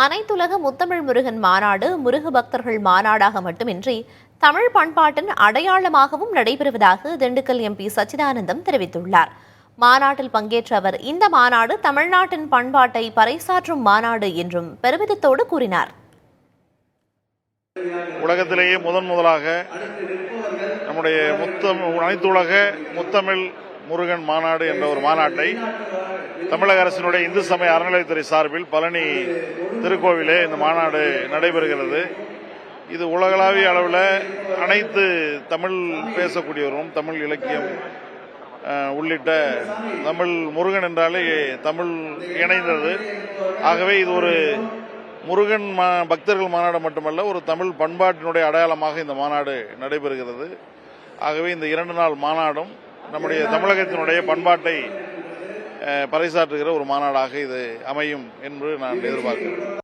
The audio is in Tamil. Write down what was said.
அனைத்துலக முத்தமிழ் முருகன் மாநாடு முருக பக்தர்கள் மாநாடாக மட்டுமின்றி தமிழ் பண்பாட்டின் அடையாளமாகவும் நடைபெறுவதாக திண்டுக்கல் எம்பி சச்சிதானந்தம் தெரிவித்துள்ளார். மாநாட்டில் பங்கேற்ற அவர் இந்த மாநாடு தமிழ்நாட்டின் பண்பாட்டை பறைசாற்றும் மாநாடு என்றும் பெருமிதத்தோடு கூறினார். உலகத்திலேயே முதலாக நம்முடைய அனைத்துலக முத்தமிழ் முருகன் மாநாடு என்ற ஒரு மாநாட்டை தமிழக அரசினுடைய இந்து சமய அறநிலையத்துறை சார்பில் பழனி திருக்கோவிலே இந்த மாநாடு நடைபெறுகிறது. இது உலகளாவிய அளவில் அனைத்து தமிழ் பேசக்கூடியவரும் தமிழ் இலக்கியம் உள்ளிட்ட தமிழ் முருகன் என்றாலே தமிழ் இணைந்தது. ஆகவே இது ஒரு முருகன் பக்தர்கள் மாநாடு மட்டுமல்ல, ஒரு தமிழ் பண்பாட்டினுடைய அடையாளமாக இந்த மாநாடு நடைபெறுகிறது. ஆகவே இந்த 2 நாள் மாநாடும் நம்முடைய தமிழகத்தினுடைய பண்பாட்டை பறைசாற்றுகிற ஒரு மாநாடாக இது அமையும் என்று நான் எதிர்பார்க்கிறேன்.